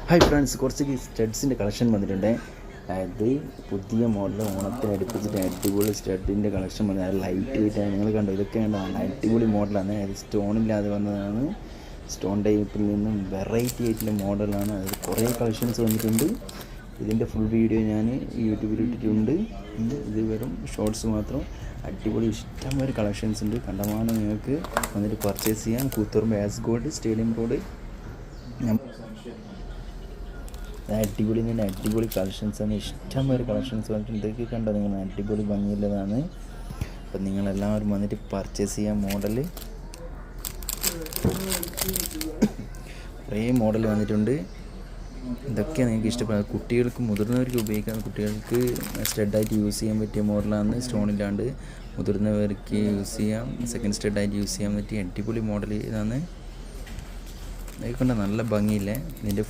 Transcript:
Hi friends, കുറച്ച് സ്റ്റഡ്സിൻ്റെ collection വന്നിട്ടുണ്ട്. അതായത് പുതിയ മോഡൽ ഓണത്തിന് അടുപ്പിച്ചിട്ട് അടിപൊളി സ്റ്റഡിൻ്റെ കളക്ഷൻ വന്നത്. അത് ലൈറ്റ് വെയിറ്റ് ആണ്. നിങ്ങൾ കണ്ടോ, ഇതൊക്കെ കണ്ടോ, അടിപൊളി മോഡലാണ്. അത് സ്റ്റോണില്ലാതെ വന്നതാണ്. സ്റ്റോൺ ടൈപ്പിൽ നിന്നും വെറൈറ്റി ആയിട്ടുള്ള മോഡലാണ്. അതായത് കുറേ കളക്ഷൻസ് വന്നിട്ടുണ്ട്. ഇതിൻ്റെ ഫുൾ വീഡിയോ ഞാൻ യൂട്യൂബിൽ ഇട്ടിട്ടുണ്ട്. ഇത് വെറും ഷോർട്സ് മാത്രം. അടിപൊളി ഇഷ്ടംപോലെ കളക്ഷൻസ് ഉണ്ട്. കണ്ടമാനം നിങ്ങൾക്ക് വന്നിട്ട് പർച്ചേസ് ചെയ്യാം. Koothuparamba as gold stadium road. അടിപൊളി തന്നെ അടിപൊളി കളക്ഷൻസാണ്. ഇഷ്ടംപോലെ കളക്ഷൻസ് വന്നിട്ട് ഇതൊക്കെ കണ്ടോ നിങ്ങൾ, അടിപൊളി ഭംഗിയുള്ളതാണ്. അപ്പം നിങ്ങളെല്ലാവരും വന്നിട്ട് പർച്ചേസ് ചെയ്യാൻ. മോഡൽ കുറേ മോഡൽ വന്നിട്ടുണ്ട്. ഇതൊക്കെ നിങ്ങൾക്ക് ഇഷ്ടപ്പെടുക. കുട്ടികൾക്ക് മുതിർന്നവർക്ക് ഉപയോഗിക്കാം. കുട്ടികൾക്ക് സ്റ്റഡായിട്ട് യൂസ് ചെയ്യാൻ പറ്റിയ മോഡലാണ്. സ്റ്റോണില്ലാണ്ട് മുതിർന്നവർക്ക് യൂസ് ചെയ്യാം, സെക്കൻഡ് സ്റ്റഡായിട്ട് യൂസ് ചെയ്യാൻ പറ്റിയ അടിപൊളി മോഡൽ ഇതാണ്. ഇതൊക്കെ കണ്ട നല്ല ഭംഗിയില്ലേ. ഇതിൻ്റെ